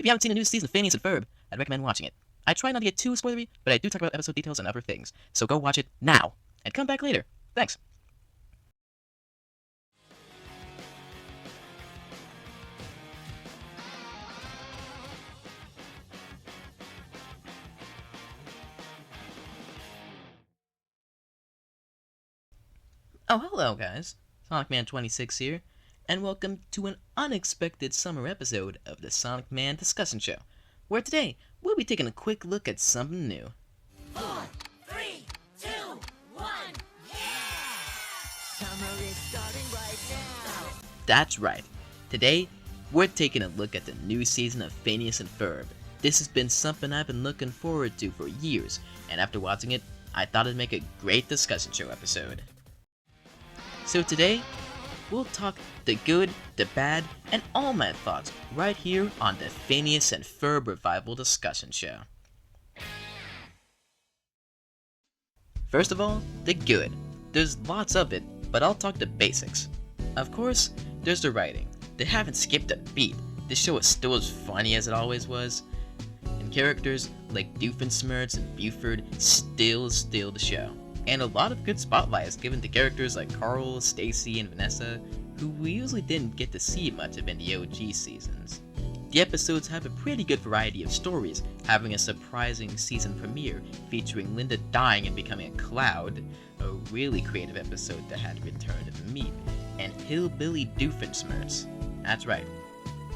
If you haven't seen the new season of Phineas and Ferb, I'd recommend watching it. I try not to get too spoilery, but I do talk about episode details and other things, so go watch it now, and come back later. Thanks. Oh, hello guys, Sonic Man 26 here, and welcome to an unexpected summer episode of the Sonic Man Discussion Show, where today we'll be taking a quick look at something new. 4, 3, 2, 1, yeah! Summer is starting right now. That's right, today we're taking a look at the new season of Phineas and Ferb. This has been something I've been looking forward to for years, and after watching it, I thought it'd make a great discussion show episode. So today, we'll talk the good, the bad, and all my thoughts right here on the Phineas and Ferb Revival Discussion Show. First of all, the good. There's lots of it, but I'll talk the basics. Of course, there's the writing. They haven't skipped a beat. This show is still as funny as it always was. And characters like Doofenshmirtz and Buford still steal the show. And a lot of good spotlight is given to characters like Carl, Stacy, and Vanessa, who we usually didn't get to see much of in the OG seasons. The episodes have a pretty good variety of stories, having a surprising season premiere featuring Linda dying and becoming a cloud, a really creative episode that had Return of Meep, and Hillbilly Doofenshmirtz. That's right,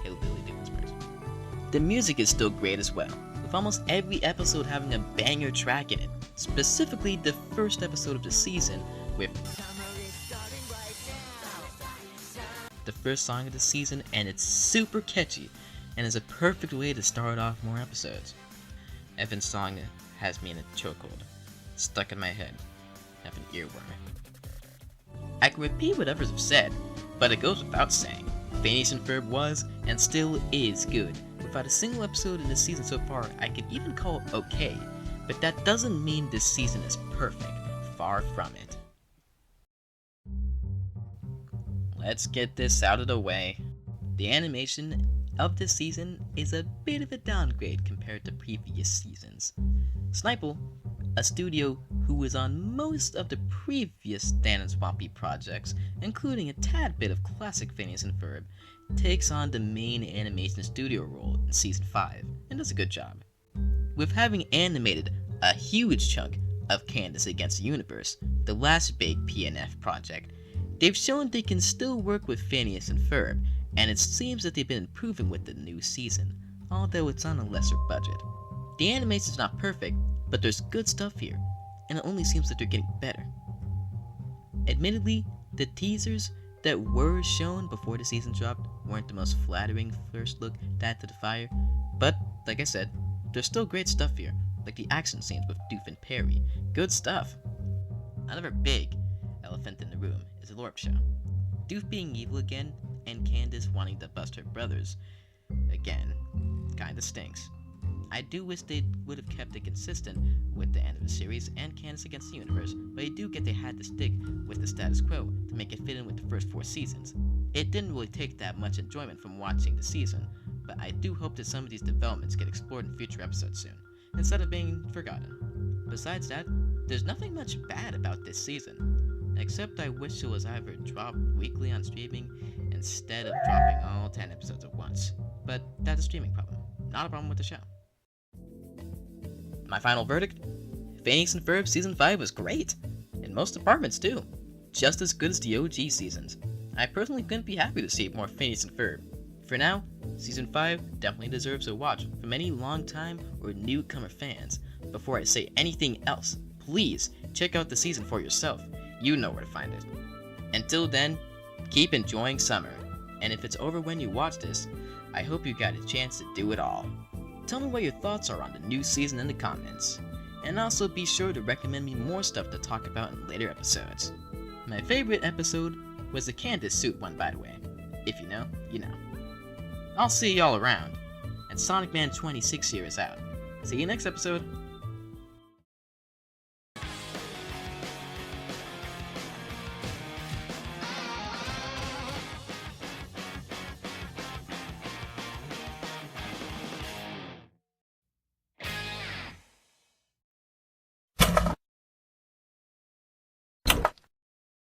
Hillbilly Doofenshmirtz. The music is still great as well, with almost every episode having a banger track in it. Specifically, the first episode of the season with the first song of the season, and it's super catchy and is a perfect way to start off more episodes. Evan's song has me in a chokehold, stuck in my head, I have an earworm. I can repeat what others have said, but it goes without saying, Phineas and Ferb was and still is good. Without a single episode in this season so far, I could even call it okay. But that doesn't mean this season is perfect, far from it. Let's get this out of the way. The animation of this season is a bit of a downgrade compared to previous seasons. Snipple, a studio who was on most of the previous Dan and Swampy projects, including a tad bit of classic Phineas and Ferb, takes on the main animation studio role in Season 5, and does a good job. With having animated a huge chunk of Candace Against the Universe, the last big PNF project, they've shown they can still work with Phineas and Ferb, and it seems that they've been improving with the new season, although it's on a lesser budget. The animation's not perfect, but there's good stuff here, and it only seems that they're getting better. Admittedly, the teasers that were shown before the season dropped weren't the most flattering first look that to the fire, but like I said, there's still great stuff here, like the action scenes with Doof and Perry. Good stuff. Another big elephant in the room is the LORP show. Doof being evil again, and Candace wanting to bust her brothers again, kinda stinks. I do wish they would have kept it consistent with the end of the series and Candace Against the Universe, but I do get they had to stick with the status quo to make it fit in with the first 4 seasons. It didn't really take that much enjoyment from watching the season, but I do hope that some of these developments get explored in future episodes soon, instead of being forgotten. Besides that, there's nothing much bad about this season, except I wish it was either dropped weekly on streaming instead of dropping all 10 episodes at once. But that's a streaming problem, not a problem with the show. My final verdict? Phineas and Ferb Season 5 was great, in most departments too, just as good as the OG seasons. I personally couldn't be happy to see more Phineas and Ferb. For now, Season 5 definitely deserves a watch from any longtime or newcomer fans. Before I say anything else, please check out the season for yourself. You know where to find it. Until then, keep enjoying summer. And if it's over when you watch this, I hope you got a chance to do it all. Tell me what your thoughts are on the new season in the comments. And also be sure to recommend me more stuff to talk about in later episodes. My favorite episode was the Candace suit one, by the way. If you know, you know. I'll see y'all around. And Sonic Man 26 here is out. See you next episode.